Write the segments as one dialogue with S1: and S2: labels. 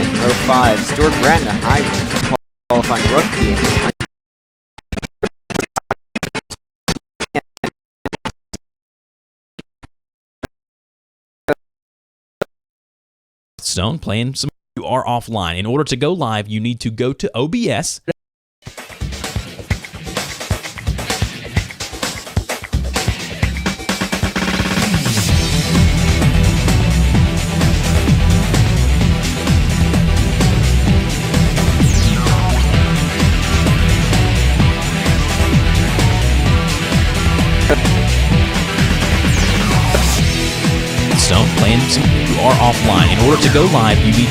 S1: in row 5, Stuart Grant, a high qualifying rookie.
S2: Stone playing some. You are offline. In order to go live, you need to go to OBS. Stone playing some. You are offline. In order to go live, you need.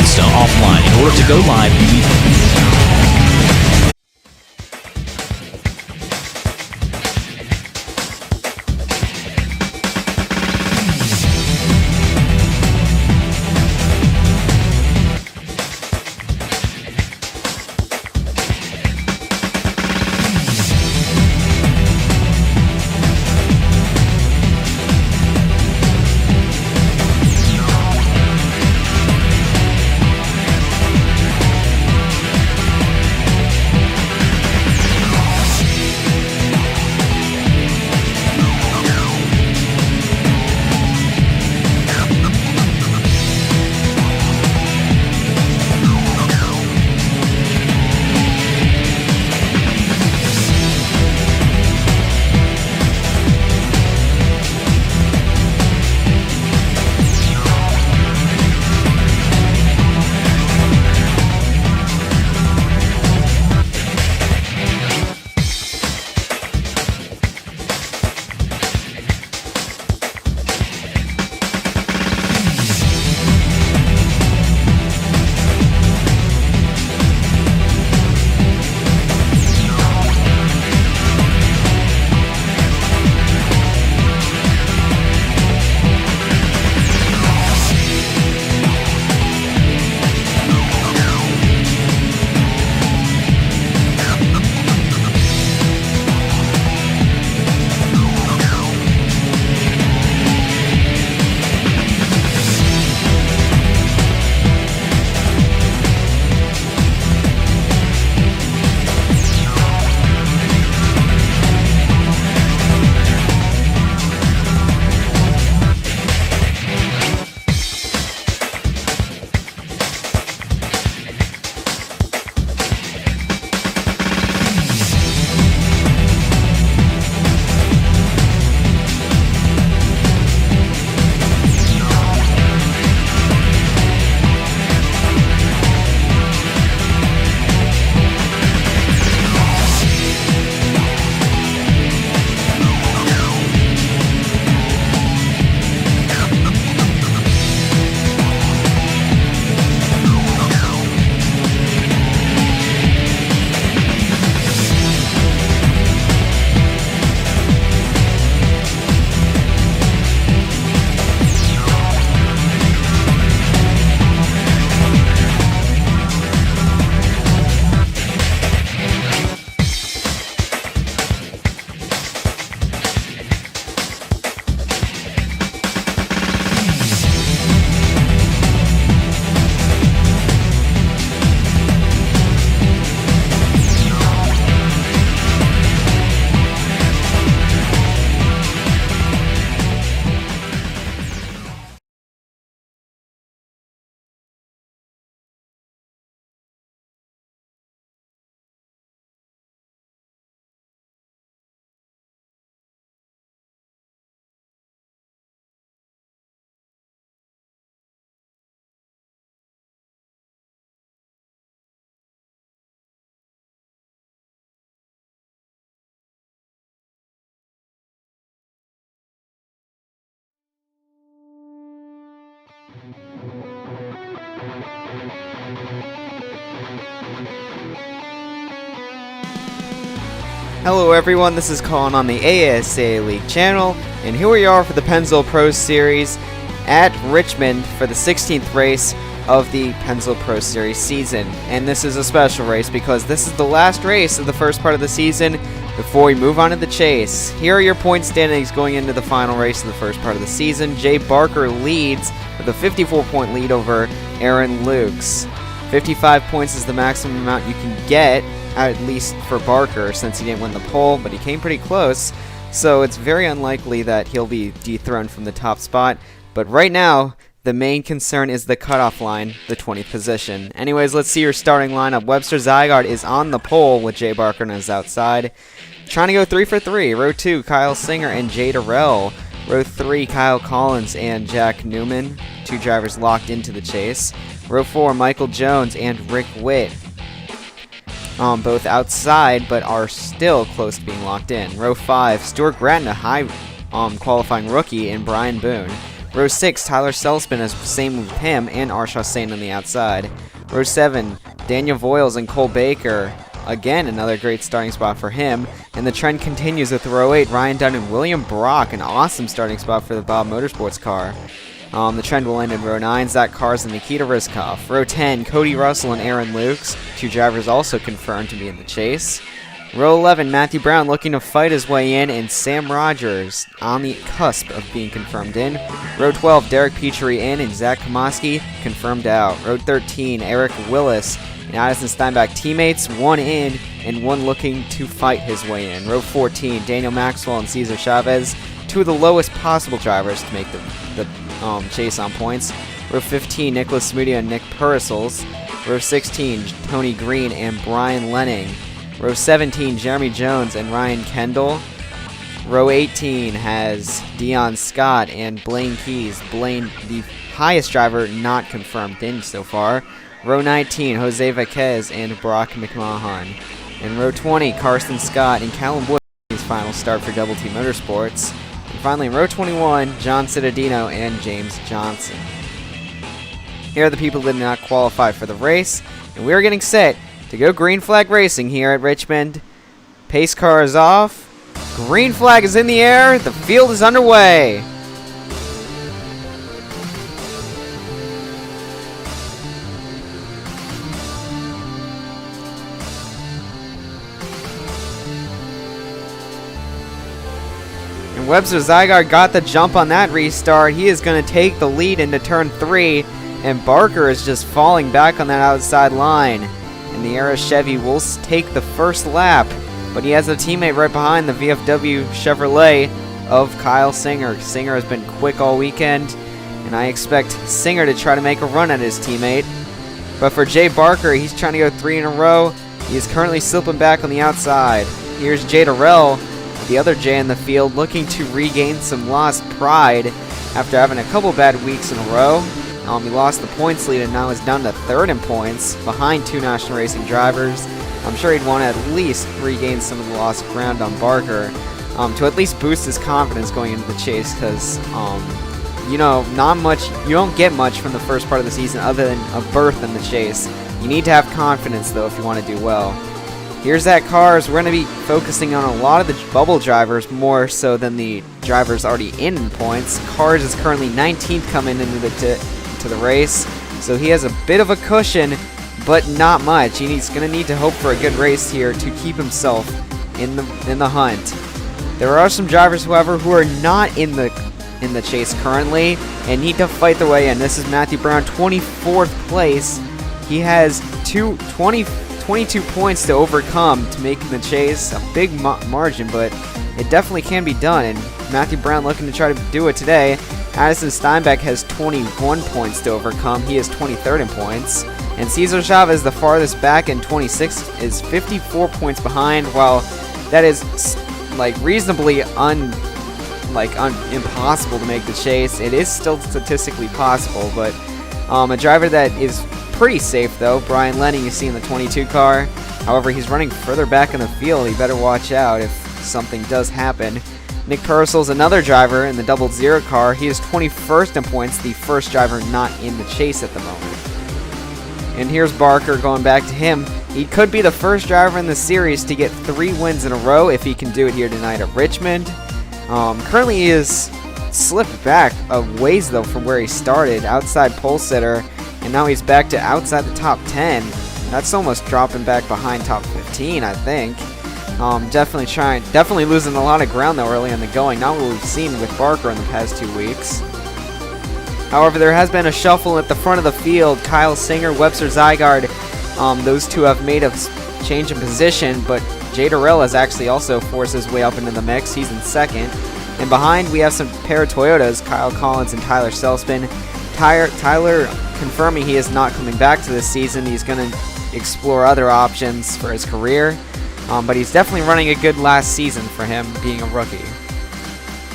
S2: Stone offline. In order to go live, you need.
S1: Hello everyone, this is Colin on the ASCA League channel, and here we are for the Pennzoil Pro Series at Richmond for the 16th race. of the Pennzoil Pro Series season. And this is a special race because this is the last race of the first part of the season before we move on to the chase. Here are your point standings going into the final race of the first part of the season. Jay Barker leads with a 54-point lead over Aaron Lukes. 55 points is the maximum amount you can get, at least for Barker, since he didn't win the poll, but he came pretty close. So it's very unlikely that he'll be dethroned from the top spot. But right now, the main concern is the cutoff line, the 20th position. Anyways, let's see your starting lineup. Webster Zygarde is on the pole with Jay Barker on his outside. Trying to go 3 for 3. Row 2, Kyle Singer and Jay Durrell. Row 3, Kyle Collins and Jack Newman. Two drivers locked into the chase. Row 4, Michael Jones and Rick Witt. Both outside, but are still close to being locked in. Row 5, Stuart Gratton, a high qualifying rookie, and Brian Boone. Row 6, Tyler Selsman, is same with him, and Arshaw Sain on the outside. Row 7, Daniel Voiles and Cole Baker. Again, another great starting spot for him. And the trend continues with row 8, Ryan Dunn and William Brock, an awesome starting spot for the Bob Motorsports car. The trend will end in row 9, Zach Cars and Nikita Rizkov. Row 10, Cody Russell and Aaron Lukes. Two drivers also confirmed to be in the chase. Row 11, Matthew Brown looking to fight his way in, and Sam Rogers on the cusp of being confirmed in. Row 12, Derek Petrie in, and Zach Komoski confirmed out. Row 13, Eric Willis and Addison Steinbach teammates, one in and one looking to fight his way in. Row 14, Daniel Maxwell and Cesar Chavez, two of the lowest possible drivers to make the chase on points. Row 15, Nicholas Smudia and Nick Purcell. Row 16, Tony Green and Brian Lenning. Row 17, Jeremy Jones and Ryan Kendall. Row 18 has Dion Scott and Blaine Keys. Blaine, the highest driver not confirmed in so far. Row 19, Jose Vaquez and Brock McMahon. And row 20, Carson Scott and Callum Wood, his final start for Double T Motorsports. And finally, in row 21, John Cittadino and James Johnson. Here are the people that did not qualify for the race, and we are getting set to go green flag racing here at Richmond. Pace car is off. Green flag is in the air. The field is underway. And Webster Zygarde got the jump on that restart. He is going to take the lead into turn 3, and Barker is just falling back on that outside line. And the Era Chevy will take the first lap, but he has a teammate right behind, the VFW Chevrolet of Kyle Singer. Singer has been quick all weekend, and I expect Singer to try to make a run at his teammate. But for Jay Barker, he's trying to go 3 in a row. He is currently slipping back on the outside. Here's Jay Durrell, the other Jay in the field, looking to regain some lost pride after having a couple bad weeks in a row. He lost the points lead and now is down to 3rd in points, behind 2 National Racing drivers. I'm sure he'd want to at least regain some of the lost ground on Barker to at least boost his confidence going into the chase, because you don't get much from the first part of the season other than a berth in the chase. You need to have confidence though if you want to do well. Here's that Cars. We're going to be focusing on a lot of the bubble drivers more so than the drivers already in points. Cars is currently 19th coming into the race, so he has a bit of a cushion, but not much. He's going to need to hope for a good race here to keep himself in the hunt. There are some drivers, however, who are not in the chase currently and need to fight their way in. This is Matthew Brown, 24th place. He has 22 points to overcome to make the chase. A big margin, but it definitely can be done, and Matthew Brown looking to try to do it today. Addison Steinbach has 21 points to overcome. He is 23rd in points. And Cesar Chavez, the farthest back in 26th, is 54 points behind. While that is reasonably impossible to make the chase, it is still statistically possible. But a driver that is pretty safe though, Brian Lenning, you see in the 22 car. However, he's running further back in the field. He better watch out if something does happen. Nick Purcell's another driver in the 00 car. He is 21st in points, the first driver not in the chase at the moment. And here's Barker going back to him. He could be the first driver in the series to get 3 wins in a row if he can do it here tonight at Richmond. Currently he is slipped back a ways though from where he started. Outside pole sitter, and now he's back to outside the top 10. That's almost dropping back behind top 15, I think. Definitely losing a lot of ground though early in the going, not what we've seen with Barker in the past 2 weeks. However, there has been a shuffle at the front of the field. Kyle Singer, Webster Zygarde, those two have made a change in position, but Jay Durrell has actually also forced his way up into the mix. He's in second. And behind, we have some pair of Toyotas, Kyle Collins and Tyler Selspin. Tyler confirming he is not coming back to this season. He's going to explore other options for his career. But he's definitely running a good last season for him, being a rookie.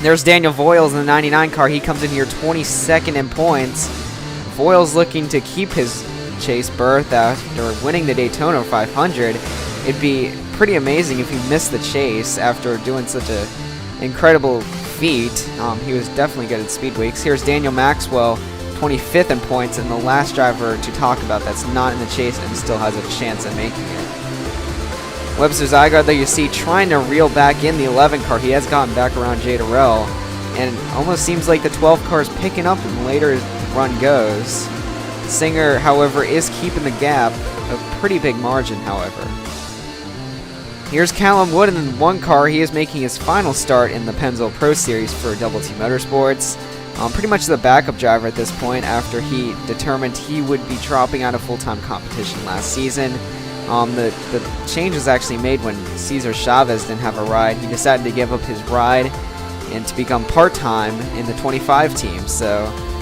S1: There's Daniel Voiles in the 99 car. He comes in here 22nd in points. Voiles looking to keep his chase berth after winning the Daytona 500. It'd be pretty amazing if he missed the chase after doing such an incredible feat. He was definitely good at speed weeks. Here's Daniel Maxwell, 25th in points, and the last driver to talk about that's not in the chase and still has a chance at making it. Webster Zygarde, though, you see trying to reel back in the 11 car. He has gotten back around Jay Durrell, and it almost seems like the 12 car is picking up and later the run goes. Singer, however, is keeping the gap, a pretty big margin, however. Here's Callum Wood in the 1 car. He is making his final start in the Pennzoil Pro Series for Double T Motorsports. Pretty much the backup driver at this point after he determined he would be dropping out of full-time competition last season. The change was actually made when Cesar Chavez didn't have a ride. He decided to give up his ride and to become part-time in the 25 team.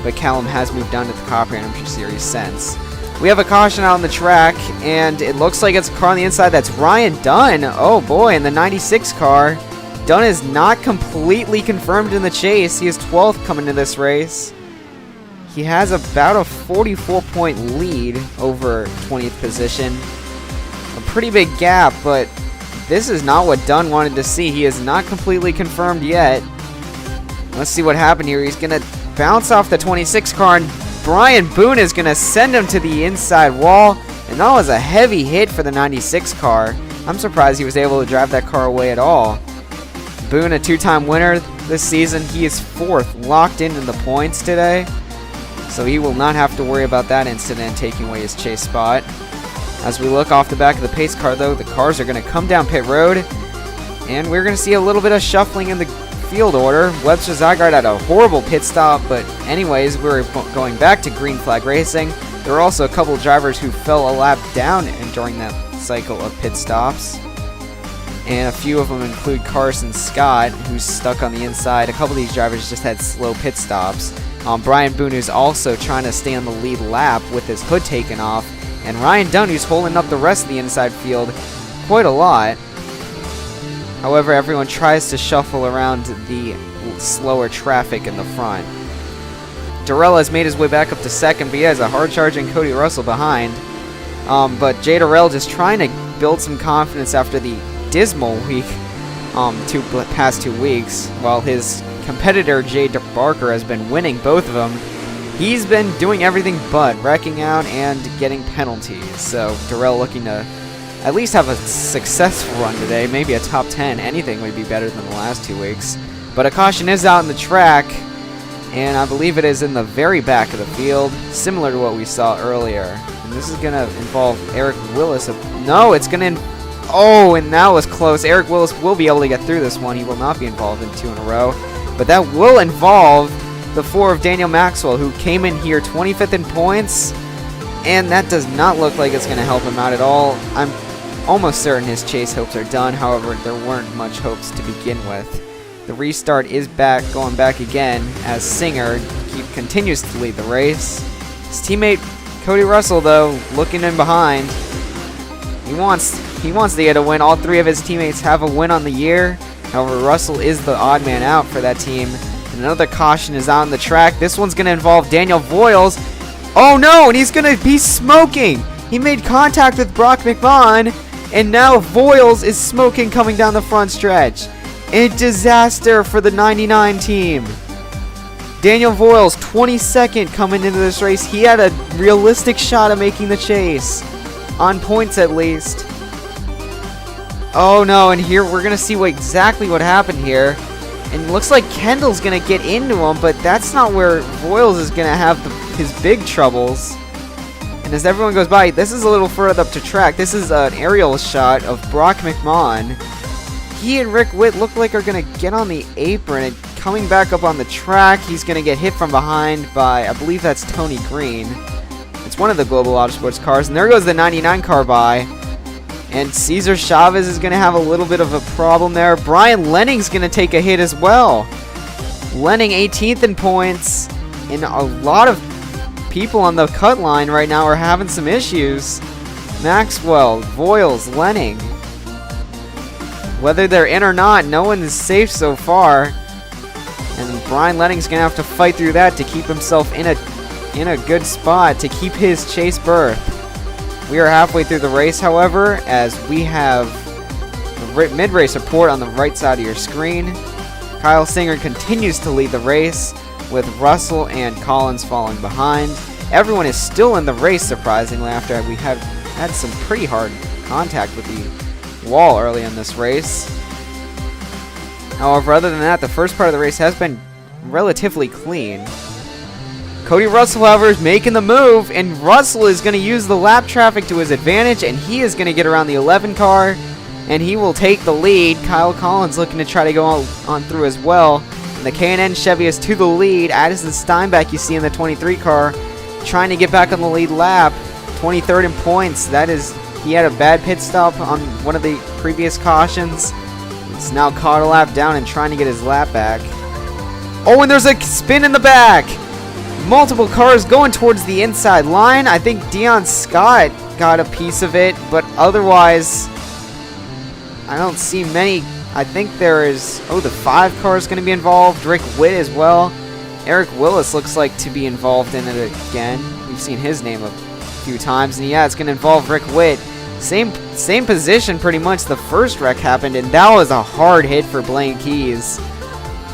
S1: But Callum has moved on to the Copper Amateur Series since. We have a caution out on the track, and it looks like it's a car on the inside. That's Ryan Dunn. Oh boy, in the 96 car. Dunn is not completely confirmed in the chase. He is 12th coming to this race. He has about a 44-point lead over 20th position. A pretty big gap, but this is not what Dunn wanted to see. He is not completely confirmed yet. Let's see what happened here. He's going to bounce off the 26 car, and Brian Boone is going to send him to the inside wall, and that was a heavy hit for the 96 car. I'm surprised he was able to drive that car away at all. Boone, a 2-time winner this season. He is 4th, locked into the points today, so he will not have to worry about that incident taking away his chase spot. As we look off the back of the pace car, though, the cars are going to come down pit road, and we're going to see a little bit of shuffling in the field order. Webster Zygarde had a horrible pit stop, but anyways, we're going back to green flag racing. There were also a couple of drivers who fell a lap down during that cycle of pit stops, and a few of them include Carson Scott, who's stuck on the inside. A couple of these drivers just had slow pit stops. Brian Boone, who's also trying to stay on the lead lap with his hood taken off, and Ryan Dunn, who's holding up the rest of the inside field quite a lot. However, everyone tries to shuffle around the slower traffic in the front. Durrell has made his way back up to second, but he has a hard-charging Cody Russell behind. But Jay Durrell just trying to build some confidence after the dismal week, past 2 weeks, while his competitor Jay Barker has been winning both of them. He's been doing everything but wrecking out and getting penalties. So Durrell looking to at least have a successful run today, maybe a top 10. Anything would be better than the last 2 weeks. But a caution is out on the track, and I believe it is in the very back of the field, similar to what we saw earlier. And this is going to involve Eric Willis. No, it's going to... Oh, and that was close. Eric Willis will be able to get through this one. He will not be involved in 2 in a row. But that will involve the 4 of Daniel Maxwell, who came in here 25th in points, and that does not look like it's going to help him out at all. I'm almost certain his chase hopes are done. However, there weren't much hopes to begin with. The restart is going back again as Singer continues to lead the race. His teammate Cody Russell, though, looking in behind. He wants to get a win. All 3 of his teammates have a win on the year. However, Russell is the odd man out for that team. And another caution is out on the track. This one's going to involve Daniel Voiles. Oh no, and he's going to be smoking. He made contact with Brock McMahon, and now Voiles is smoking coming down the front stretch. A disaster for the 99 team. Daniel Voiles, 22nd coming into this race. He had a realistic shot at making the chase. On points at least. Oh no, and here we're going to see exactly what happened here. And it looks like Kendall's going to get into him, but that's not where Voiles is going to have his big troubles. And as everyone goes by, this is a little further up to track. This is an aerial shot of Brock McMahon. He and Rick Witt look like are going to get on the apron, and coming back up on the track, he's going to get hit from behind by, I believe that's Tony Green. It's one of the Global Autosports cars, and there goes the 99 car by. And Cesar Chavez is going to have a little bit of a problem there. Brian Lenning's going to take a hit as well. Lenning 18th in points, and a lot of people on the cut line right now are having some issues. Maxwell, Voiles, Lenning. Whether they're in or not, no one is safe so far. And Brian Lenning's going to have to fight through that to keep himself in a good spot to keep his chase berth. We are halfway through the race, however, as we have the mid-race report on the right side of your screen. Kyle Singer continues to lead the race, with Russell and Collins falling behind. Everyone is still in the race, surprisingly, after we had some pretty hard contact with the wall early in this race. However, other than that, the first part of the race has been relatively clean. Cody Russell, however, is making the move, and Russell is going to use the lap traffic to his advantage, and he is going to get around the 11 car, and he will take the lead. Kyle Collins looking to try to go on through as well. And the K&N Chevy is to the lead. Addison Steinbeck, you see in the 23 car, trying to get back on the lead lap. 23rd in points. He had a bad pit stop on one of the previous cautions. He's now caught a lap down and trying to get his lap back. Oh, and there's a spin in the back. Multiple cars going towards the inside line. I think Dion Scott got a piece of it, but otherwise, I don't see many. I think there is, the 5 car is going to be involved. Rick Witt as well. Eric Willis looks like to be involved in it again. We've seen his name a few times, and yeah, it's going to involve Rick Witt. Same position pretty much the first wreck happened, and that was a hard hit for Blaine Keys.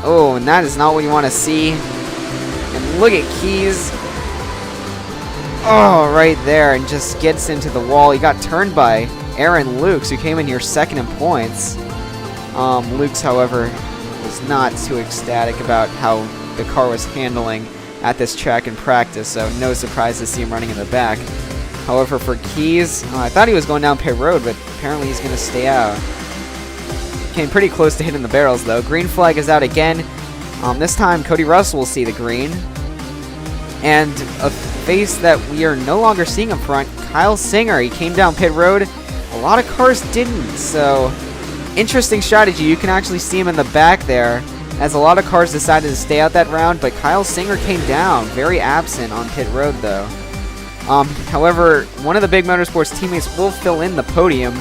S1: Oh, and that is not what you want to see. And look at Keys. Oh, right there, and just gets into the wall. He got turned by Aaron Lukes, who came in here second in points. Lukes, however, was not too ecstatic about how the car was handling at this track in practice, so no surprise to see him running in the back. However, for Keys, I thought he was going down pit road, but apparently he's going to stay out. Came pretty close to hitting the barrels, though. Green flag is out again. This time, Cody Russell will see the green. And a face that we are no longer seeing up front, Kyle Singer. He came down pit road. A lot of cars didn't, so interesting strategy. You can actually see him in the back there, as a lot of cars decided to stay out that round, but Kyle Singer came down, very absent on pit road, though. However, one of the Big Motorsports teammates will fill in the podium.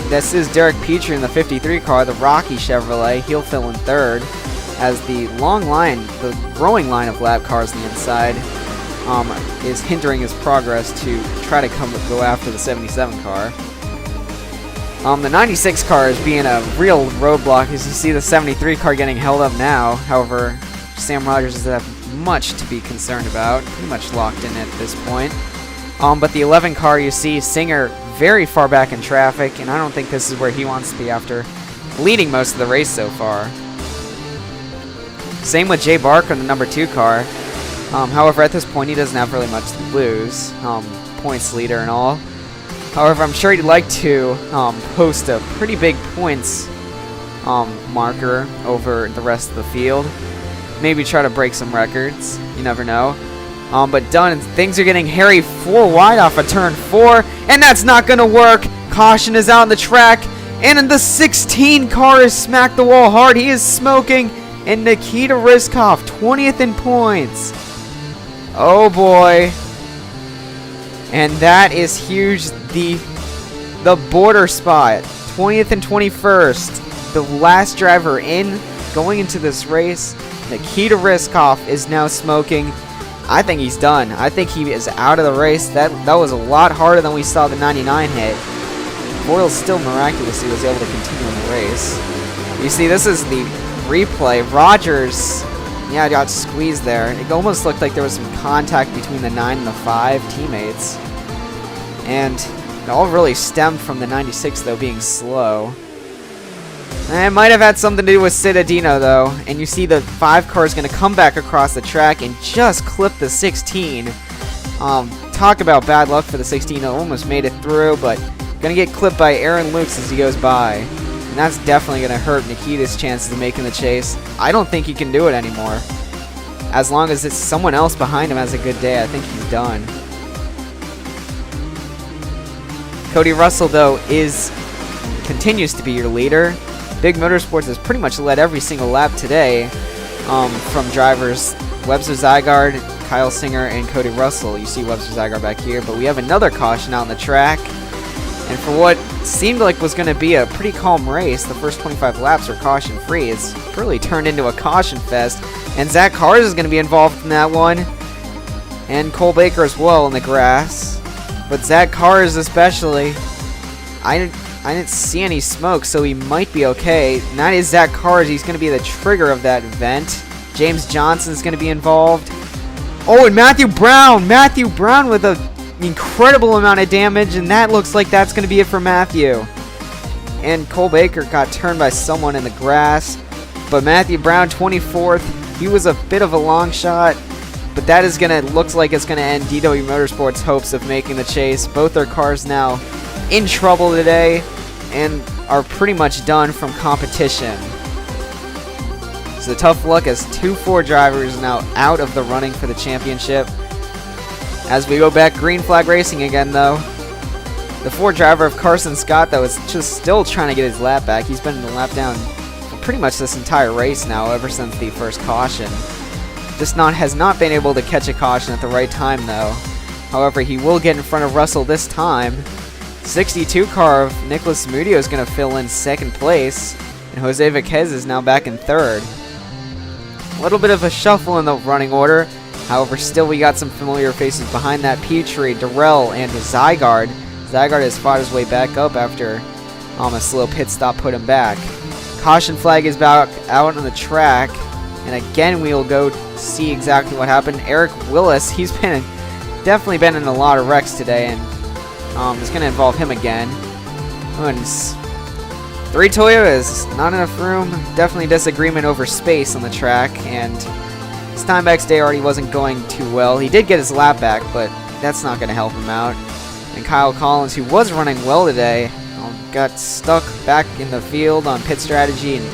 S1: This is Derek Petrie in the 53 car, the Rocky Chevrolet. He'll fill in third, as the growing line of lap cars on the inside is hindering his progress to try to go after the 77 car. The 96 car is being a real roadblock, as you see the 73 car getting held up now. However, Sam Rogers doesn't have much to be concerned about, pretty much locked in at this point. But the 11 car, you see Singer very far back in traffic, and I don't think this is where he wants to be after leading most of the race so far. Same with Jay Barker in the number 2 car. However, at this point, he doesn't have really much to lose, points leader and all. However, I'm sure he'd like to post a pretty big points marker over the rest of the field. Maybe try to break some records. You never know. But done. Things are getting hairy. 4 wide off of turn 4, and that's not going to work. Caution is out on the track, and the 16 car has smacked the wall hard. He is smoking, and Nikita Ryzhkov, 20th in points. Oh boy. And that is huge. The border spot, 20th and 21st. The last driver in going into this race, Nikita Ryzhkov, is now smoking. I think he's done. I think he is out of the race. That was a lot harder than we saw the 99 hit. Boyle still miraculously was able to continue in the race. You see, this is the replay. Rogers, yeah, got squeezed there. It almost looked like there was some contact between the 9 and the 5 teammates. And it all really stemmed from the 96, though, being slow. It might have had something to do with Citadino, though. And you see the 5 car is going to come back across the track and just clip the 16. Talk about bad luck for the 16. Almost made it through, but gonna get clipped by Aaron Lukes as he goes by. And that's definitely gonna hurt Nikita's chances of making the chase. I don't think he can do it anymore. As long as it's someone else behind him has a good day, I think he's done. Cody Russell, though, continues to be your leader. Big Motorsports has pretty much led every single lap today from drivers Webster Zygarde, Kyle Singer, and Cody Russell. You see Webster Zygarde back here, but we have another caution out on the track. And for what seemed like was going to be a pretty calm race, the first 25 laps are caution-free. It's really turned into a caution fest. And Zach Cars is going to be involved in that one. And Cole Baker as well in the grass. But Zach Cars especially, I didn't see any smoke, so he might be okay. And that is Zach Cars. He's going to be the trigger of that event. James Johnson's going to be involved. Oh, and Matthew Brown. Matthew Brown with an incredible amount of damage, and that looks like that's going to be it for Matthew. And Cole Baker got turned by someone in the grass. But Matthew Brown, 24th. He was a bit of a long shot. But that is going to, looks like it's going to end DW Motorsports' hopes of making the chase. Both their cars now in trouble today and are pretty much done from competition. So tough luck as 2-4 drivers now out of the running for the championship. As we go back green flag racing again, though. The 4 driver of Carson Scott, though, is just still trying to get his lap back. He's been in the lap down for pretty much this entire race now, ever since the first caution. Has not been able to catch a caution at the right time, though. However, he will get in front of Russell this time. 62 car of Nicholas Mudio is going to fill in second place, and Jose Viquez is now back in third. A little bit of a shuffle in the running order. However, still we got some familiar faces behind that. Petrie, Darrell, and Zygarde. Zygarde has fought his way back up after a slow pit stop put him back. Caution flag is back out on the track. And again, we'll go see exactly what happened. Eric Willis, he's definitely been in a lot of wrecks today, and it's going to involve him again. And 3 Toyotas, not enough room. Definitely disagreement over space on the track, and Steinbeck's day already wasn't going too well. He did get his lap back, but that's not going to help him out. And Kyle Collins, who was running well today, got stuck back in the field on pit strategy and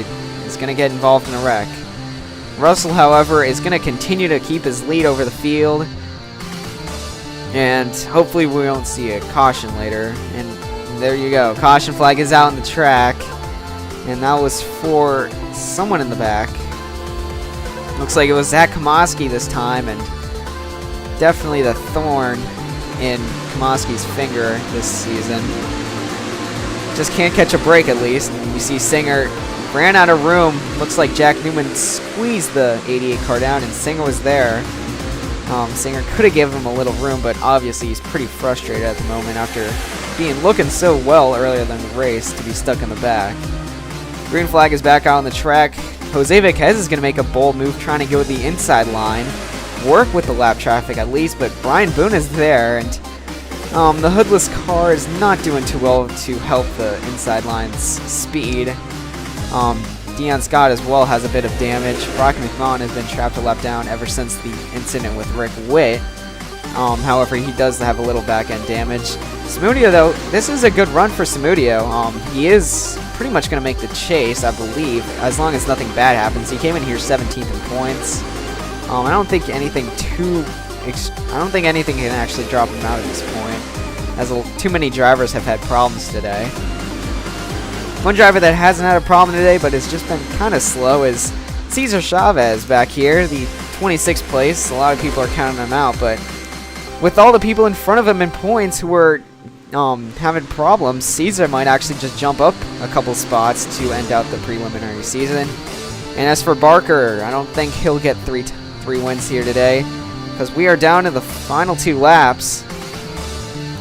S1: is going to get involved in a wreck. Russell, however, is going to continue to keep his lead over the field, and hopefully we won't see a caution later. And there you go. Caution flag is out on the track, and that was for someone in the back. Looks like it was Zach Komoski this time, and definitely the thorn in Komoski's finger this season. Just can't catch a break, at least. You see Singer ran out of room. Looks like Jack Newman squeezed the 88 car down, and Singer was there. Singer could have given him a little room, but obviously he's pretty frustrated at the moment after looking so well earlier than the race to be stuck in the back. Green flag is back out on the track. Jose Viquez is going to make a bold move trying to go with the inside line. Work with the lap traffic at least, but Brian Boone is there, and the hoodless car is not doing too well to help the inside line's speed. Dion Scott as well has a bit of damage. Brock McMahon has been trapped a lap down ever since the incident with Rick Witt. However, he does have a little back-end damage. Samudio, though, this is a good run for Samudio. He is pretty much going to make the chase, I believe, as long as nothing bad happens. He came in here 17th in points. I don't think anything can actually drop him out at this point, as too many drivers have had problems today. One driver that hasn't had a problem today, but has just been kind of slow, is Cesar Chavez back here, the 26th place. A lot of people are counting him out, but with all the people in front of him in points who are having problems, Cesar might actually just jump up a couple spots to end out the preliminary season. And as for Barker, I don't think he'll get three wins here today, because we are down to the final 2 laps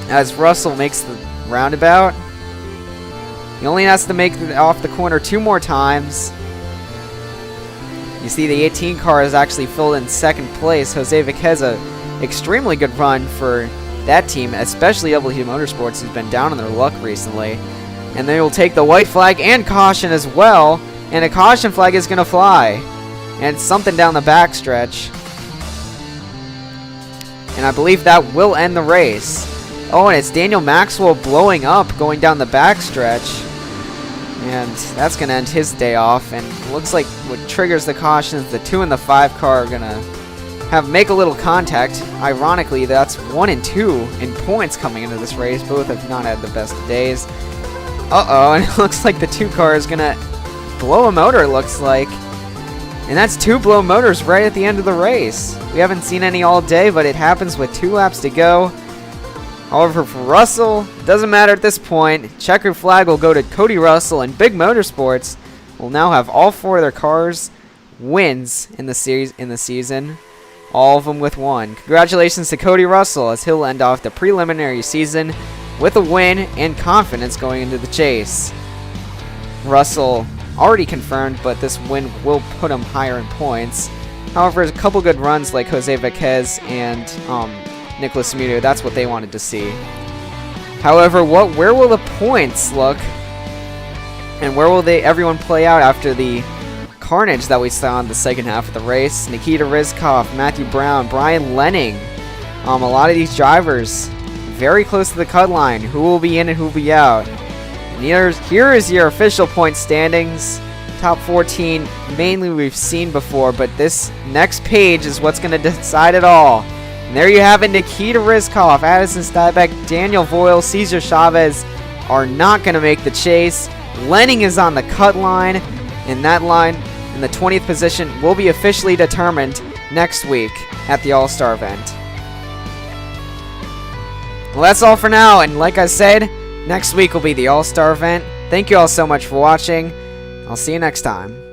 S1: as Russell makes the roundabout. He only has to make it off the corner 2 more times. You see the 18 car is actually filled in second place. Jose Viquez, extremely good run for that team, especially WT Motorsports, who's been down on their luck recently. And they will take the white flag and caution as well, and a caution flag is going to fly. And something down the back stretch. And and I believe that will end the race. Oh, and it's Daniel Maxwell blowing up, going down the backstretch. And that's going to end his day off. And it looks like what triggers the cautions, the 2 and the 5 car are going to make a little contact. Ironically, that's 1 and 2 in points coming into this race. Both have not had the best of days. Uh-oh, and it looks like the 2 car is going to blow a motor, it looks like. And that's 2 blow motors right at the end of the race. We haven't seen any all day, but it happens with 2 laps to go. However, for Russell, doesn't matter at this point. Checkered flag will go to Cody Russell, and Big Motorsports will now have all 4 of their cars wins in the season. All of them with 1. Congratulations to Cody Russell as he'll end off the preliminary season with a win and confidence going into the chase. Russell already confirmed, but this win will put him higher in points. However, a couple good runs like Jose Vequez and Nicholas Muto, that's what they wanted to see. However, where will the points look, and where will everyone play out after the carnage that we saw in the second half of the race? Nikita Rizkov, Matthew Brown, Brian Lenning, a lot of these drivers very close to the cut line. Who will be in and who will be out? And here is your official point standings. Top 14, mainly we've seen before, but this next page is what's going to decide it all. And there you have it. Nikita Rizkov, Addison Stuybeck, Daniel Voyle, Cesar Chavez are not going to make the chase. Lenning is on the cut line, and that line in the 20th position will be officially determined next week at the All-Star event. Well, that's all for now, and like I said, next week will be the All-Star event. Thank you all so much for watching. I'll see you next time.